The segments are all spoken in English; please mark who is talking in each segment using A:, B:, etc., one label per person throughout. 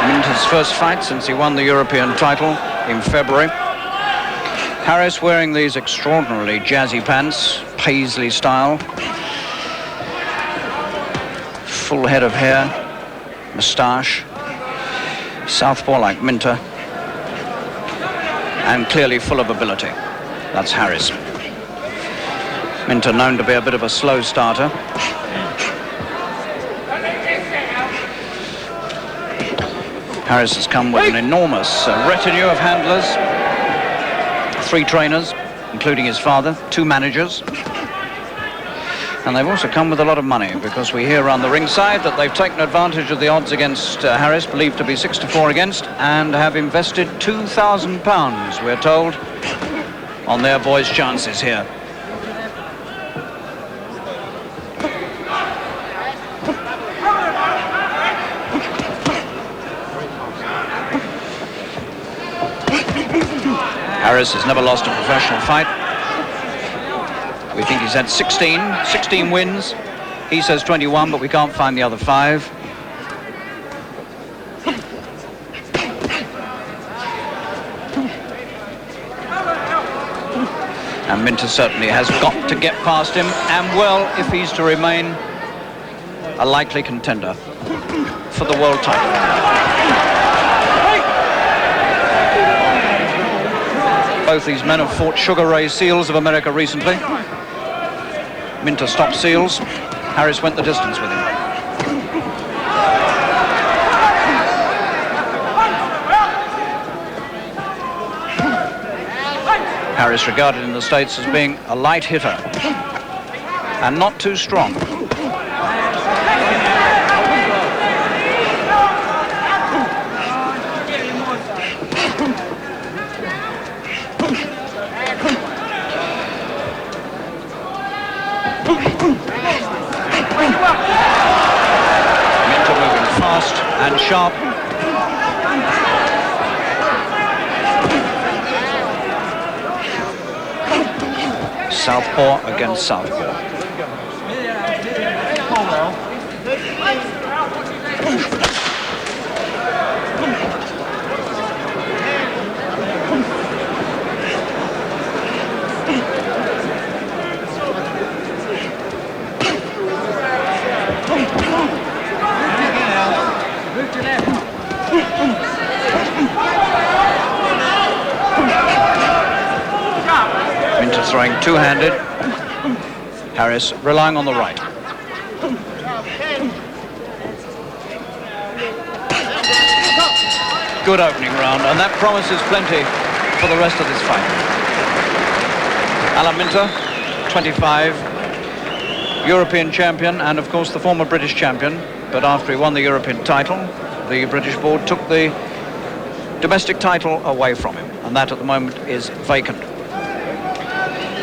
A: Minter's first fight since he won the European title in February. Harris wearing these extraordinarily jazzy pants, paisley style. Full head of hair, moustache, southpaw like Minter, and clearly full of ability. That's Harris. Minter known to be a bit of a slow starter. Harris has come with an enormous retinue of handlers, 3 trainers, including his father, 2 managers. And they've also come with a lot of money, because we hear around the ringside that they've taken advantage of the odds against Harris, believed to be 6-4 against, and have invested £2,000, we're told, on their boys' chances here. Harris has never lost a professional fight. We think he's had 16 wins. He says 21, but we can't find the other 5. And Minter certainly has got to get past him, and well, if he's to remain a likely contender for the world title. Both these men have fought Sugar Ray Seals of America recently. Minter stopped Seals. Harris went the distance with him. Harris regarded in the States as being a light hitter and not too strong. Minter moving fast and sharp. Southpaw against southpaw. Minter throwing two-handed. Harris relying on the right. Good opening round, and that promises plenty for the rest of this fight. Alan Minter, 25, European champion, and of course the former British champion. But after he won the European title, the British board took the domestic title away from him, and that at the moment is vacant.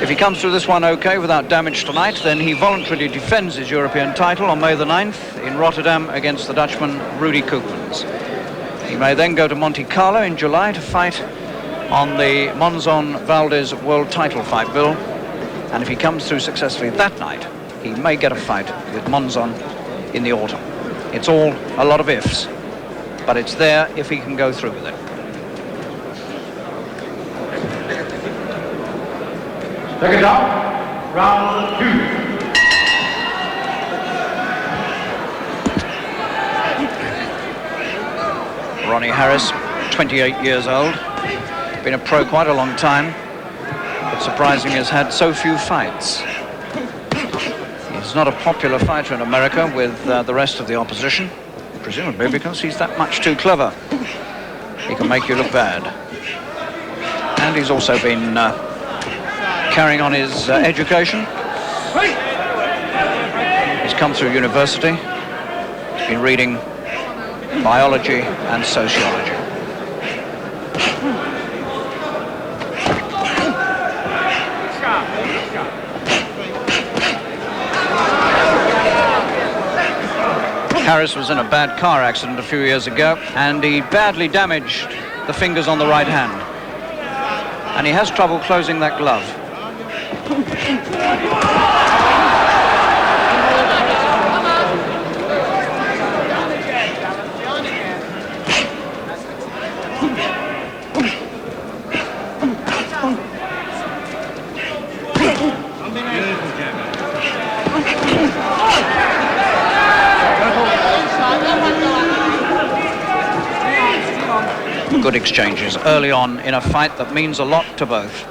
A: If he comes through this one okay without damage tonight, then he voluntarily defends his European title on May the 9th in Rotterdam against the Dutchman Rudy Koopmans. He may then go to Monte Carlo in July to fight on the Monzon Valdez World Title fight bill, and if he comes through successfully that night, he may get a fight with Monzon in the autumn. It's all a lot of ifs, but it's there if he can go through with it.
B: Second up, round 2.
A: Ronnie Harris, 28 years old, been a pro quite a long time, but surprisingly has had so few fights. He's not a popular fighter in America with the rest of the opposition, presumably because he's that much too clever. He can make you look bad. And he's also been carrying on his education. He's come through university. He's been reading biology and sociology. Harris was in a bad car accident a few years ago, and he badly damaged the fingers on the right hand. And he has trouble closing that glove. Good exchanges early on in a fight that means a lot to both.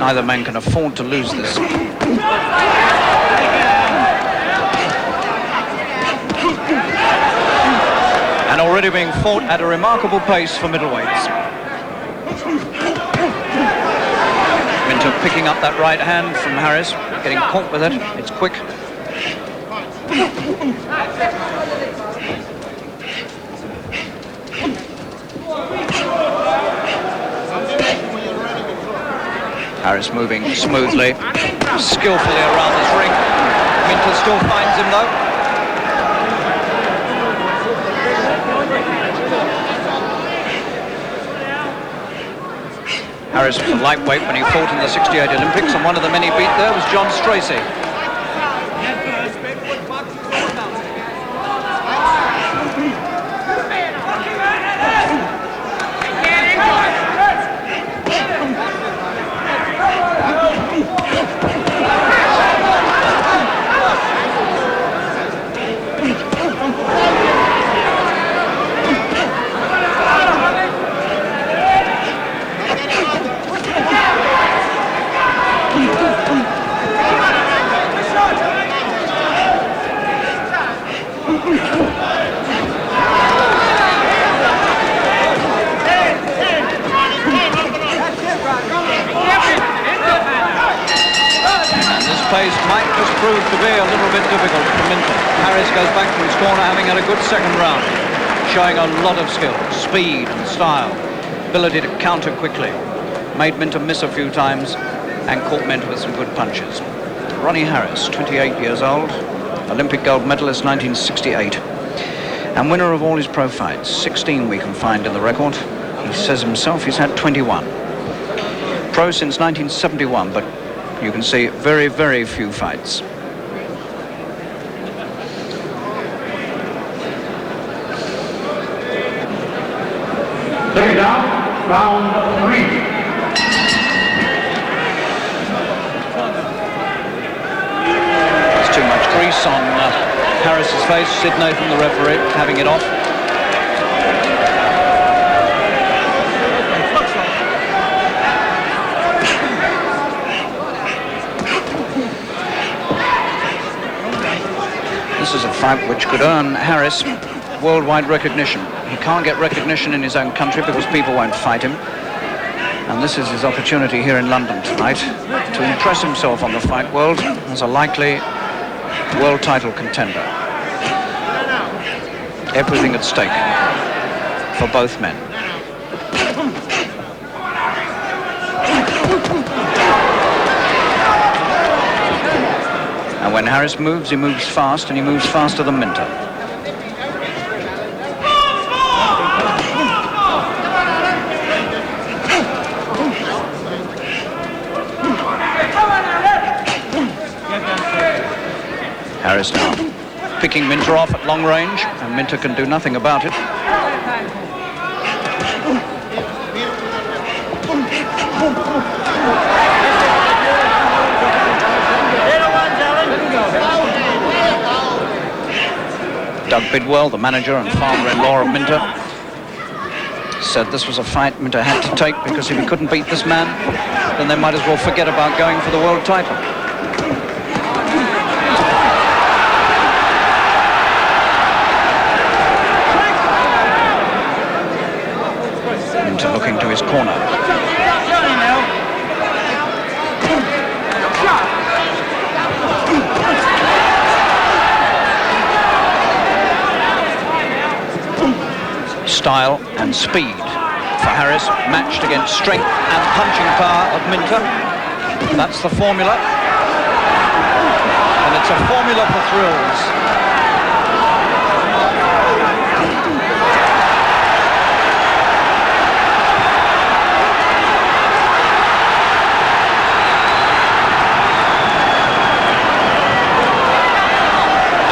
A: Neither man can afford to lose this. And already being fought at a remarkable pace for middleweights. Minter picking up that right hand from Harris, getting caught with it. It's quick. Harris moving smoothly, skillfully around this ring. Minter still finds him though. Harris was a lightweight when he fought in the '68 Olympics, and one of the men he beat there was John Stracey. Might just prove to be a little bit difficult for Minter. Harris goes back to his corner, having had a good second round, showing a lot of skill, speed and style, ability to counter quickly. Made Minter miss a few times and caught Minter with some good punches. Ronnie Harris, 28 years old, Olympic gold medalist 1968, and winner of all his pro fights. 16 we can find in the record. He says himself he's had 21. Pro since 1971, but you can see very, very few fights.
B: Take it down, round 3.
A: There's too much grease on Harris's face. Sid Nathan, the referee, having it off. This is a fight which could earn Harris worldwide recognition. He can't get recognition in his own country because people won't fight him. And this is his opportunity here in London tonight to impress himself on the fight world as a likely world title contender. Everything at stake for both men. And when Harris moves, he moves fast, and he moves faster than Minter. Harris now picking Minter off at long range, and Minter can do nothing about it. Doug Bidwell, the manager and father-in-law of Minter, said this was a fight Minter had to take because if he couldn't beat this man, then they might as well forget about going for the world title. Minter looking to his corner. Style and speed for Harris, matched against strength and punching power of Minter. That's the formula. And it's a formula for thrills.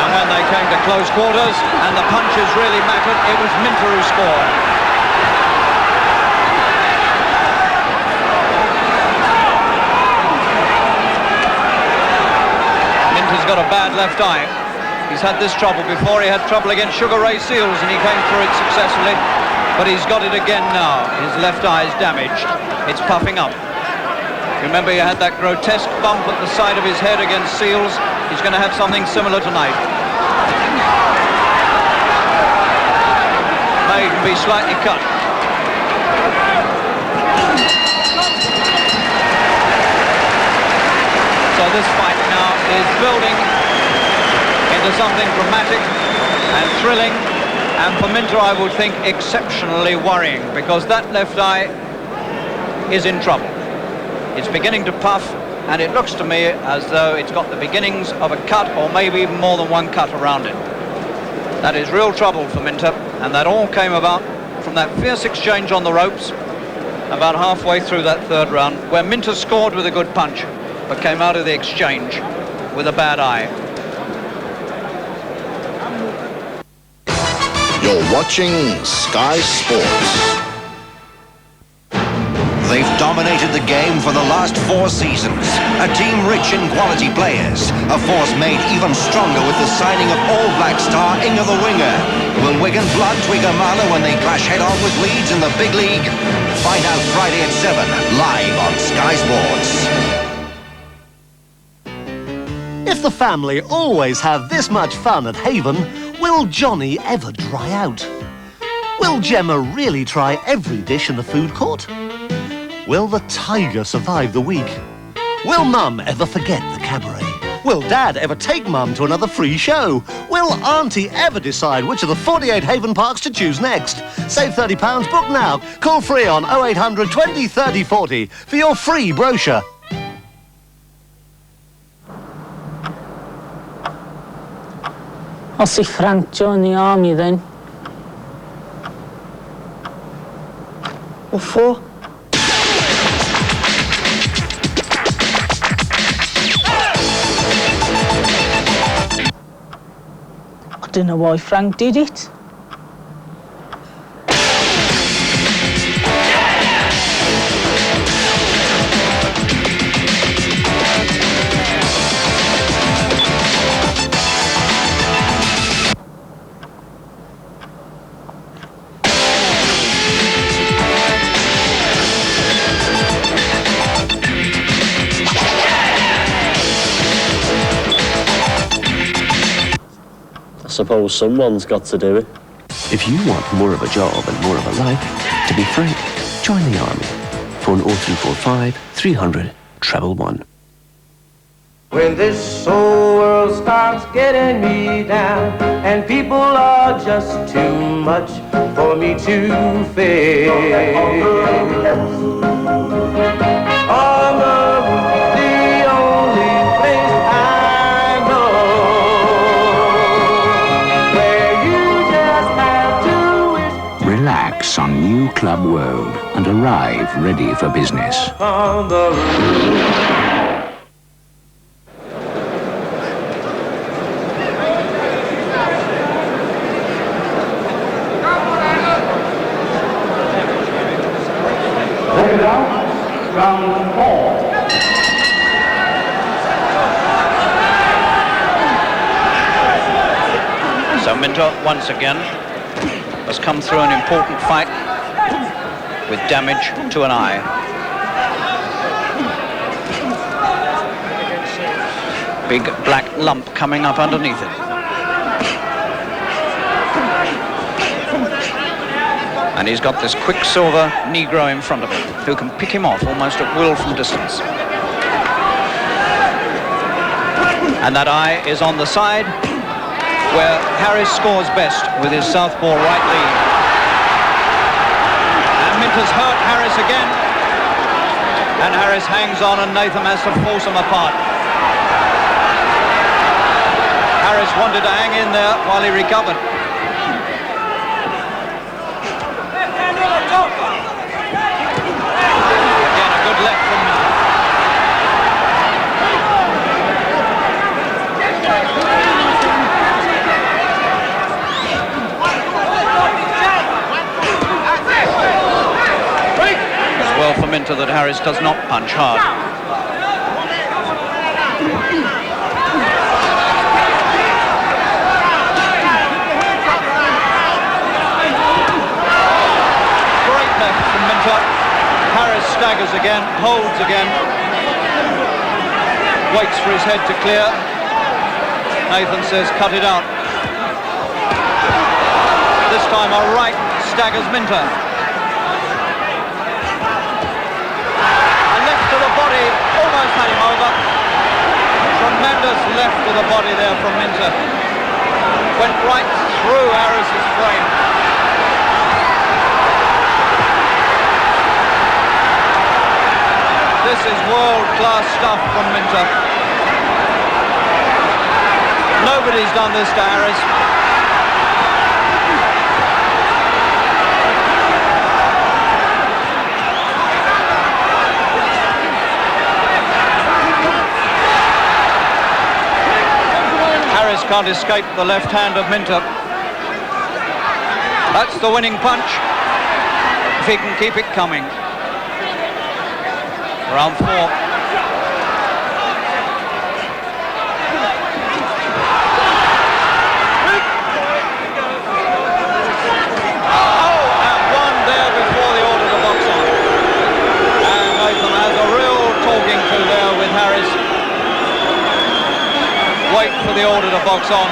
A: And when they came to close quarters, and the punches really mattered. It was Minter who scored. Minter's got a bad left eye. He's had this trouble before. He had trouble against Sugar Ray Seals, and he came through it successfully. But he's got it again now. His left eye is damaged. It's puffing up. Remember, he had that grotesque bump at the side of his head against Seals. He's going to have something similar tonight. May even be slightly cut. So this fight now is building into something dramatic and thrilling, and for Minter, I would think, exceptionally worrying, because that left eye is in trouble. It's beginning to puff, and it looks to me as though it's got the beginnings of a cut, or maybe even more than one cut around it. That is real trouble for Minter, and that all came about from that fierce exchange on the ropes about halfway through that third round, where Minter scored with a good punch, but came out of the exchange with a bad eye.
C: You're watching Sky Sports.
D: They've dominated the game for the last 4 seasons. A team rich in quality players. A force made even stronger with the signing of All Black star Inga the Winger. Will Wigan blood Twiggermala when they clash head-on with Leeds in the big league? Find out Friday at 7, live on Sky Sports.
E: If the family always have this much fun at Haven, will Johnny ever dry out? Will Gemma really try every dish in the food court? Will the tiger survive the week? Will Mum ever forget the cabaret? Will Dad ever take Mum to another free show? Will Auntie ever decide which of the 48 Haven parks to choose next? Save £30, book now. Call free on 0800 20 30 40 for your free brochure.
F: I'll see Frank join the army then. What for? I don't know why Frank did it.
G: I suppose someone's got to do it.
H: If you want more of a job and more of a life, to be frank, join the army. Phone 0345 300 111.
I: When this whole world starts getting me down and people are just too much for me to face, on the roof, the only place I know where you just have to wish.
J: Relax on New Club World and arrive ready for business.
I: On the roof.
B: Round 4.
A: So Minter once again has come through an important fight with damage to an eye. Big black lump coming up underneath it. And he's got this Quicksilver Negro in front of him, who can pick him off almost at will from distance. And that eye is on the side where Harris scores best with his southpaw right lead. And Minter's hurt Harris again. And Harris hangs on and Nathan has to force him apart. Harris wanted to hang in there while he recovered. Minter that Harris does not punch hard. Great left from Minter. Harris staggers again, holds again. Waits for his head to clear. Nathan says, cut it out. This time a right staggers Minter. A left to the body, almost had him over. Tremendous left to the body there from Minter. Went right through Harris's frame. This is world-class stuff from Minter. Nobody's done this to Harris. Harris can't escape the left hand of Minter. That's the winning punch, if he can keep it coming. Round 4. Wait for the order to box on.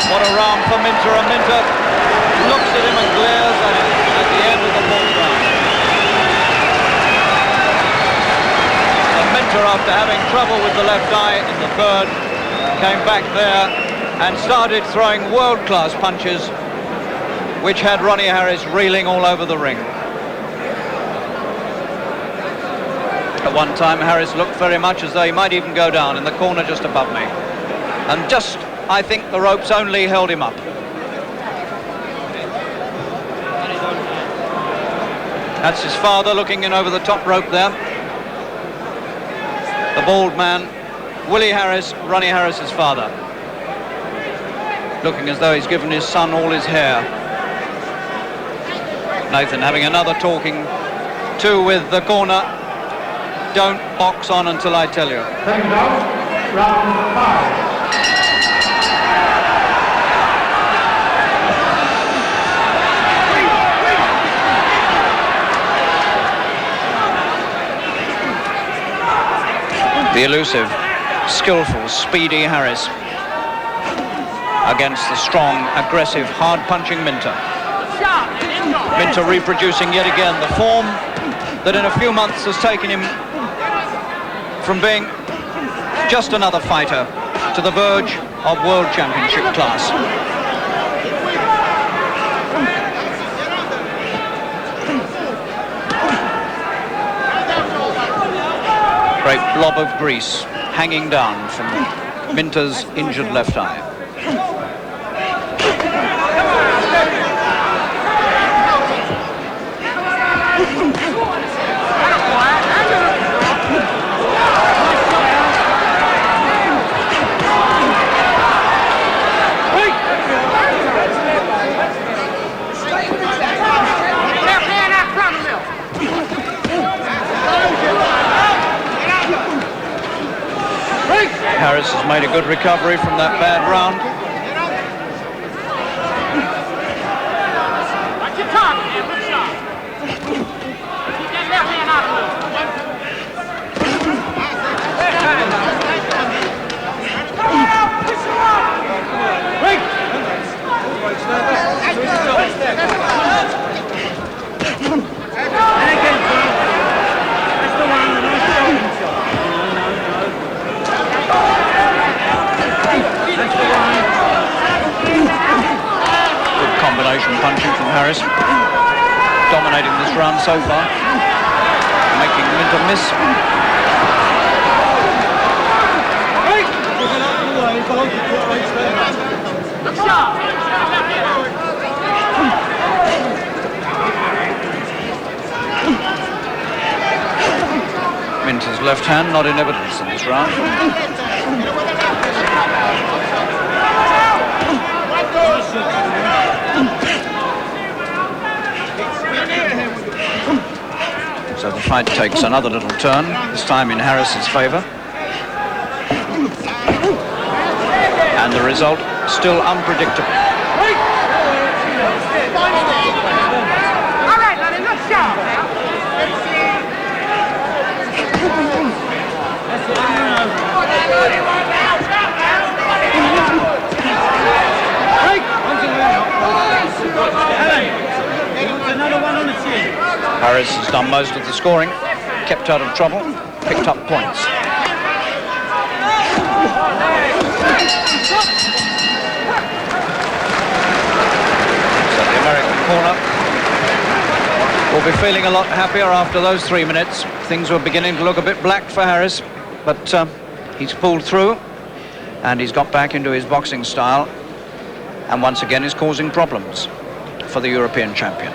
A: What a round for Minter, and Minter looks at him and glares at him at the end of the 4th round. And Minter, after having trouble with the left eye in the 3rd, came back there and started throwing world-class punches, which had Ronnie Harris reeling all over the ring. At one time, Harris looked very much as though he might even go down in the corner just above me. And just, I think, the ropes only held him up. That's his father looking in over the top rope there. The bald man, Willie Harris, Ronnie Harris's father. Looking as though he's given his son all his hair. Nathan having another talking to with the corner. Don't box on until I tell you.
B: Second out, round 5.
A: The elusive, skillful, speedy Harris against the strong, aggressive, hard-punching Minter. Minter reproducing yet again the form that in a few months has taken him from being just another fighter to the verge of world championship class. Great blob of grease hanging down from Minter's injured left eye. Harris has made a good recovery from that bad round.
K: Watch your target, man. Good shot. Keep that left hand out of
A: Combination punching from Harris, dominating this round so far, making Minter miss. Minter's left hand not in evidence in this round. So the fight takes another little turn, this time in Harris's favour. And the result still unpredictable.
K: All right, Ronnie, look sharp now.
A: Harris has done most of the scoring, kept out of trouble, picked up points. So the American corner will be feeling a lot happier after those 3 minutes. Things were beginning to look a bit black for Harris, but he's pulled through and he's got back into his boxing style and once again is causing problems for the European champion.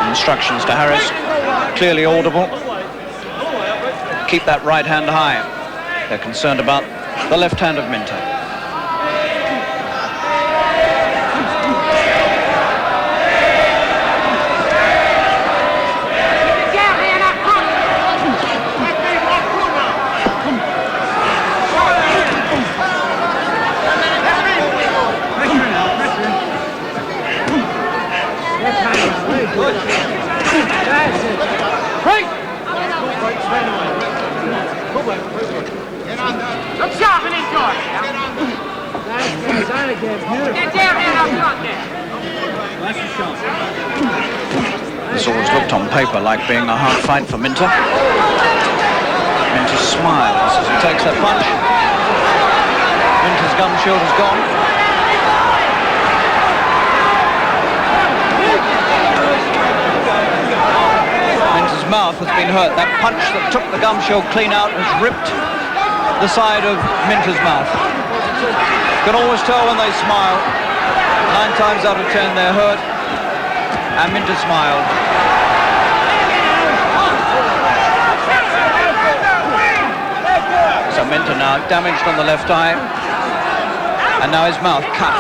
A: Instructions to Harris, clearly audible. Keep that right hand high. They're concerned about the left hand of Minter.
K: Look sharp and enjoy. Get down here up front there.
A: This always looked on paper like being a hard fight for Minter. Minter smiles as he takes that punch. Minter's gum shield is gone. Minter's mouth has been hurt. That punch that took the gum shield clean out has ripped the side of Minter's mouth. You can always tell when they smile. 9 times out of 10 they're hurt. And Minter smiled. So Minter now damaged on the left eye. And now his mouth cut.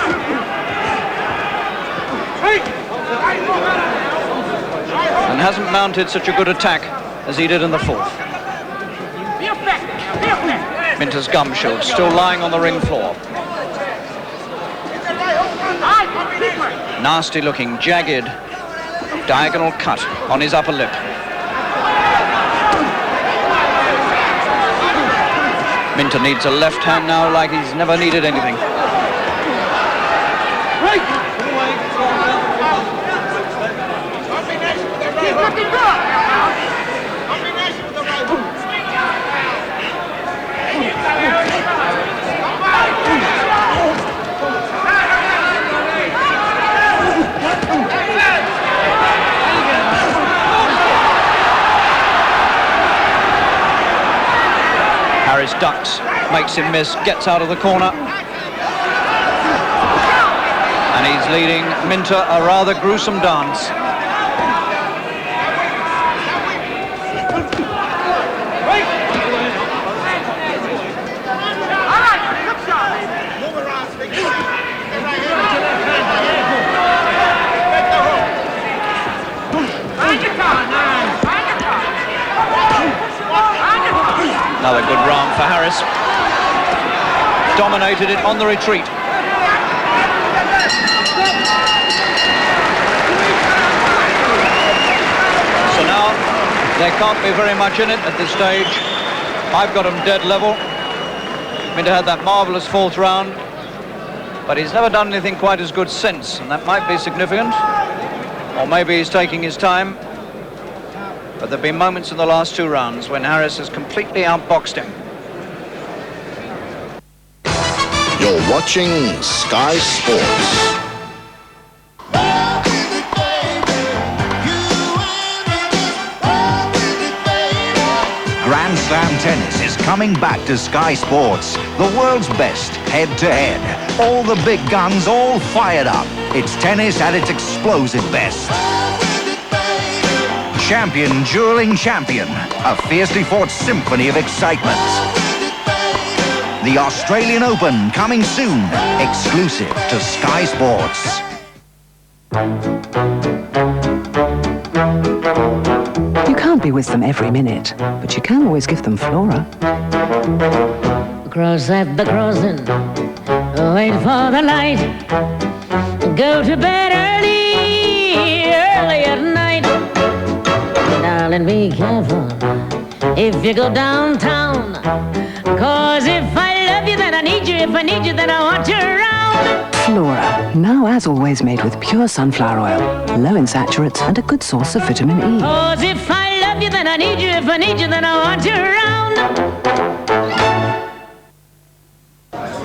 A: And hasn't mounted such a good attack as he did in the 4th. Minter's gum shield still lying on the ring floor. Nasty looking, jagged, diagonal cut on his upper lip. Minter needs a left hand now like he's never needed anything. Harris ducks, makes him miss, gets out of the corner. And he's leading Minter a rather gruesome dance. Another good round for Harris. Dominated it on the retreat. So now there can't be very much in it at this stage. I've got him dead level. Minter had that marvellous 4th round, but he's never done anything quite as good since, and that might be significant. Or maybe he's taking his time. But there have been moments in the last 2 rounds when Harris has completely outboxed him.
C: You're watching Sky Sports.
D: Grand Slam tennis is coming back to Sky Sports, the world's best head-to-head. All the big guns all fired up. It's tennis at its explosive best. Champion dueling champion, a fiercely fought symphony of excitement. The Australian Open coming soon, exclusive to Sky Sports.
L: You can't be with them every minute, but you can always give them Flora.
M: Cross at the crossing, wait for the light. Go to bed early at night. Darling, be careful if you go downtown. 'Cause if I love you, then I need you. If I need you, then I want you around.
L: Flora, now as always made with pure sunflower oil, low in saturates and a good source of vitamin E.
M: 'Cause if I love you, then I need you. If I need you, then I want you around.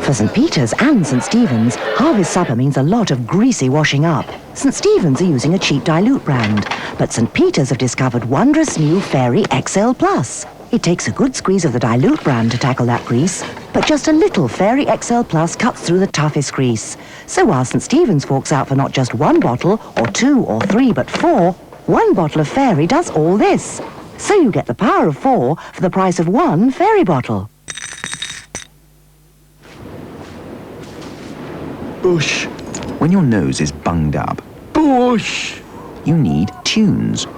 N: For St. Peter's and St. Stephen's, Harvest Supper means a lot of greasy washing up. St. Stephen's are using a cheap dilute brand, but St. Peter's have discovered wondrous new Fairy XL Plus. It takes a good squeeze of the dilute brand to tackle that grease, but just a little Fairy XL Plus cuts through the toughest grease. So while St. Stephen's forks out for not just one bottle, or 2 or 3, but 4, one bottle of Fairy does all this. So you get the power of 4 for the price of 1 Fairy bottle.
O: Bush. When your nose is bunged up, Bush, you need tunes.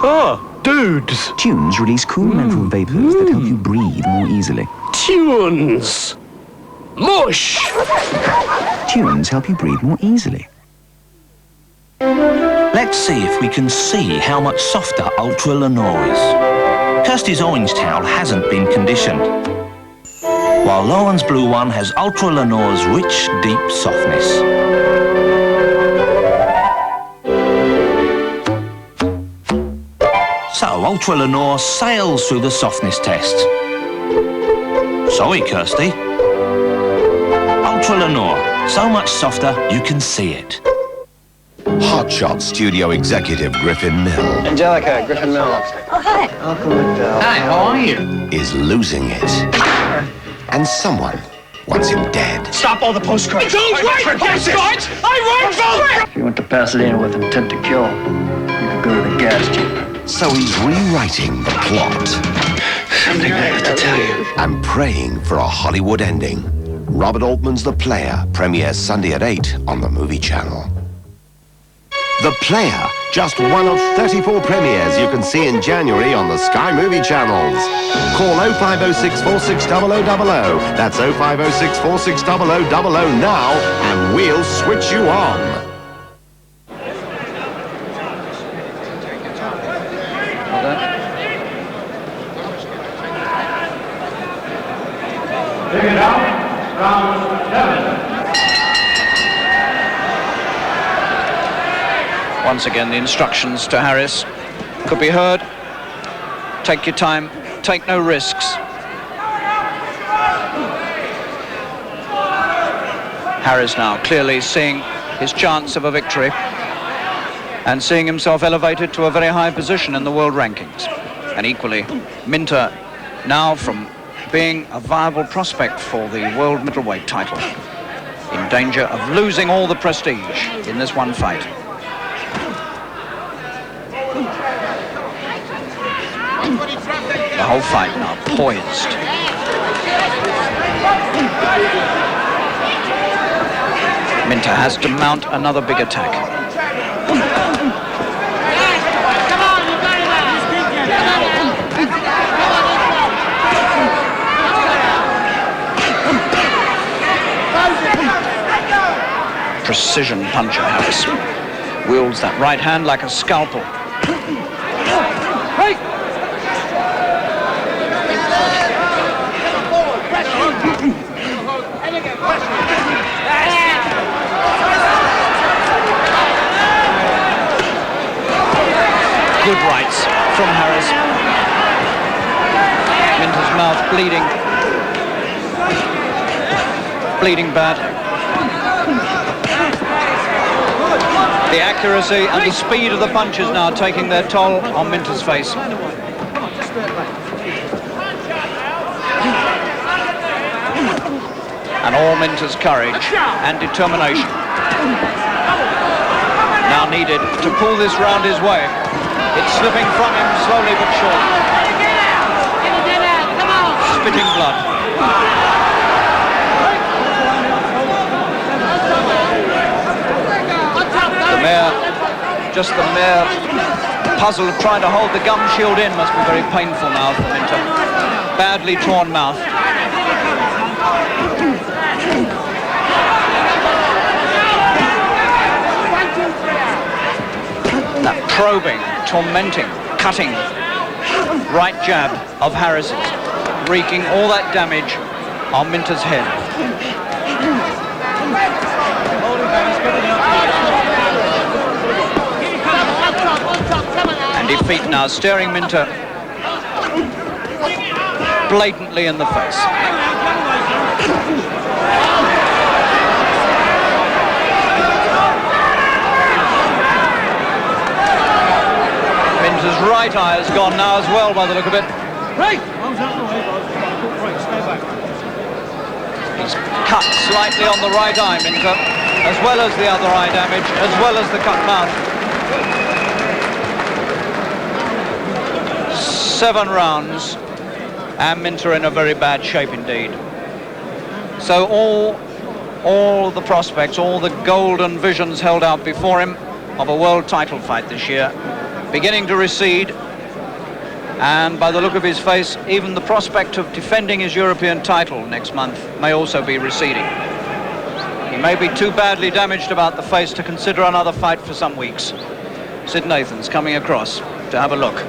E: Ah, dudes.
O: Tunes release cool menthol vapors that help you breathe more easily.
E: Tunes. Mush.
O: Tunes help you breathe more easily.
P: Let's see if we can see how much softer Ultra Lenore is. Kirsty's orange towel hasn't been conditioned, while Lauren's blue one has Ultra Lenore's rich, deep softness. So Ultra Lenore sails through the softness test. Sorry, Kirsty. Ultra Lenore, so much softer you can see it.
C: Hotshot studio executive Griffin Mill
Q: Angelica, Griffin Mill.
N: Oh, hi.
Q: Malcolm McDowell. Hi, how are you?
C: is losing it. And someone wants him dead.
Q: Stop all the postcards. Don't write postcards! I write postcards!
R: If you went to Pasadena with intent to kill, you could go to the gas chamber.
C: So he's rewriting the plot.
R: Something I have to tell you.
C: And praying for a Hollywood ending. Robert Altman's The Player premieres Sunday at 8 on the Movie Channel. The Player, just one of 34 premieres you can see in January on the Sky Movie Channels. Call 0506 460000. That's 0506 460000 now, and we'll switch you on.
B: Take it out, round 7.
A: Once again, the instructions to Harris could be heard. Take your time, take no risks. Harris now clearly seeing his chance of a victory and seeing himself elevated to a very high position in the world rankings. And equally, Minter now from being a viable prospect for the world middleweight title in danger of losing all the prestige in this one fight. The whole fight now poised. Minter has to mount another big attack. Precision puncher, Harris. Wields that right hand like a scalpel. Good rights from Harris. Minter's mouth bleeding. Bleeding bad. The accuracy and the speed of the punches now taking their toll on Minter's face. and all Minter's courage and determination now needed to pull this round his way. It's slipping from him slowly but surely. Spitting blood. The mere puzzle of trying to hold the gum shield in must be very painful now for Minter. Badly torn mouth. That probing, tormenting, cutting right jab of Harris's, wreaking all that damage on Minter's head. And defeat now, staring Minter blatantly in the face. Minter's right eye has gone now as well by the look of it. He's cut slightly on the right eye, Minter, as well as the other eye damage, as well as the cut mouth. 7 rounds, and Minter in a very bad shape indeed. So all the prospects, all the golden visions held out before him of a world title fight this year, beginning to recede, and by the look of his face, even the prospect of defending his European title next month may also be receding. He may be too badly damaged about the face to consider another fight for some weeks. Sid Nathan's coming across to have a look.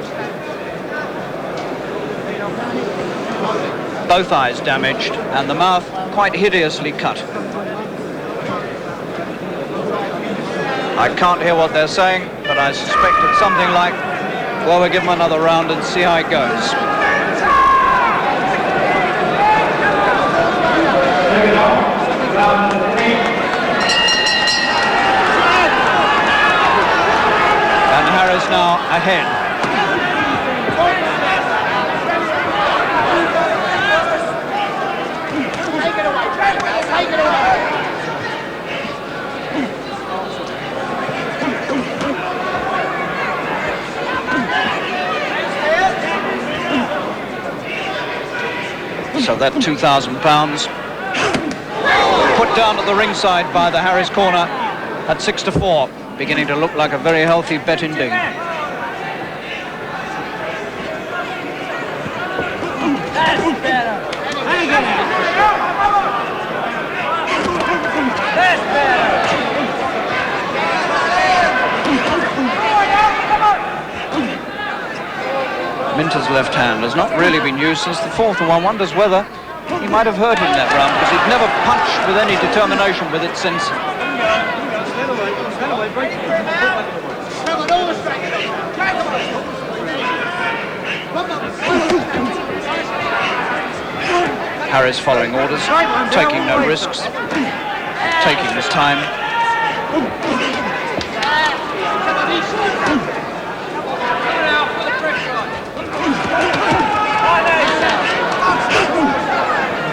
A: Both eyes damaged and the mouth quite hideously cut. I can't hear what they're saying, but I suspect it's something like, well, we'll give him another round and see how it goes. And Harris now ahead.
K: Take it away, take it away.
A: So that £2,000 put down at the ringside by the Harris corner at 6-4, beginning to look like a very healthy bet indeed.
K: That's better. That's better.
A: Minter's left hand has not really been used since the fourth, and one wonders whether he might have hurt him that round, because he'd never punched with any determination with it since. Harris following orders, taking no risks, taking his time.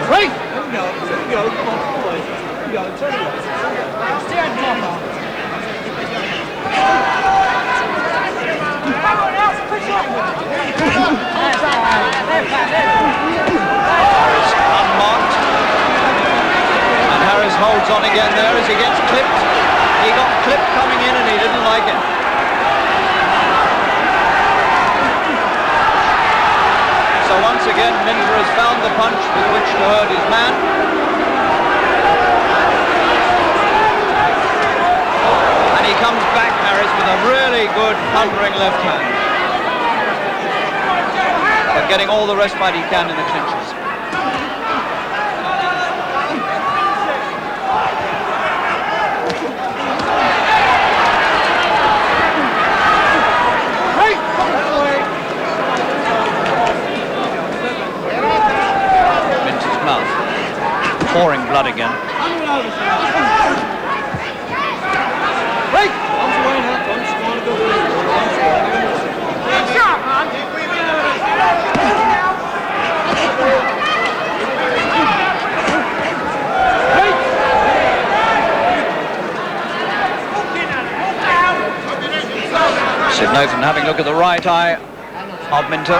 K: Right! There we go, come on, boys. Here we go, turn it off. Stay on top. Everyone else, push up!
A: Harris unmarked. And Harris holds on again there as he gets clipped. He got clipped coming in and he didn't like it. So once again, Minter has found the punch with which to hurt his man. And he comes back, Harris, with a really good thundering left hand. But getting all the respite he can in the clinches. Pouring blood again. Sid Nathan having a look at the right eye of Minter.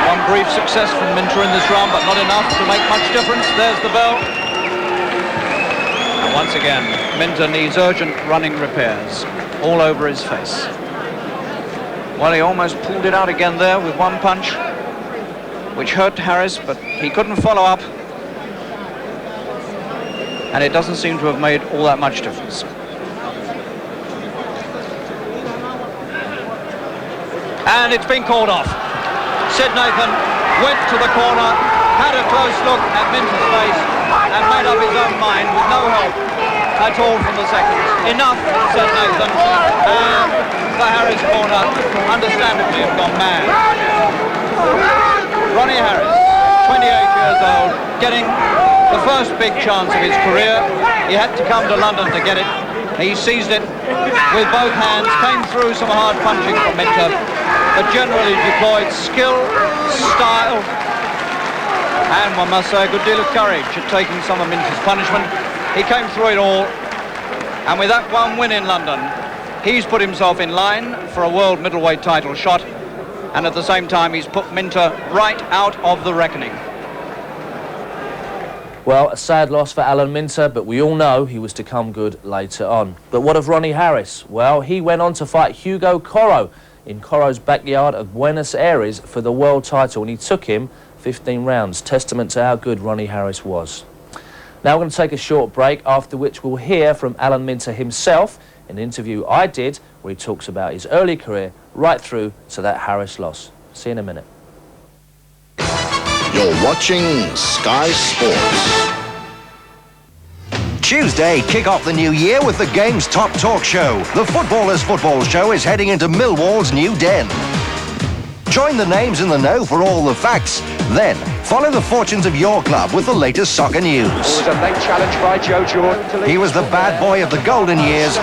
A: One brief success from Minter in this round, but not enough to make much difference. There's the bell. And once again, Minter needs urgent running repairs all over his face. Well, he almost pulled it out again there with one punch, which hurt Harris, but he couldn't follow up. And it doesn't seem to have made all that much difference. And it's been called off. Sid Nathan went to the corner, had a close look at Minter's face, and made up his own mind with no help at all from the seconds. Enough, said Nathan, and the Harris corner understandably have gone mad. Ronnie Harris, 28 years old, getting the first big chance of his career. He had to come to London to get it. He seized it with both hands, came through some hard punching from Minter, but generally deployed skill, style, and one must say a good deal of courage at taking some of Minter's punishment. He came through it all, and with that one win in London, he's put himself in line for a world middleweight title shot, and at the same time he's put Minter right out of the reckoning.
S: Well, a sad loss for Alan Minter, but we all know he was to come good later on. But what of Ronnie Harris? Well, he went on to fight Hugo Corro in Corro's backyard of Buenos Aires for the world title, and he took him 15 rounds, testament to how good Ronnie Harris was. Now we're going to take a short break, after which we'll hear from Alan Minter himself in an interview I did where he talks about his early career right through to that Harris loss. See you in a minute.
T: You're watching Sky Sports.
D: Tuesday, kick off the new year with the game's top talk show. The Footballers' Football Show is heading into Millwall's new den. Join the names in the know for all the facts. Then, follow the fortunes of your club with the latest soccer news.
U: It was a late challenge by Joe Jordan.
D: He was the bad boy of the golden years.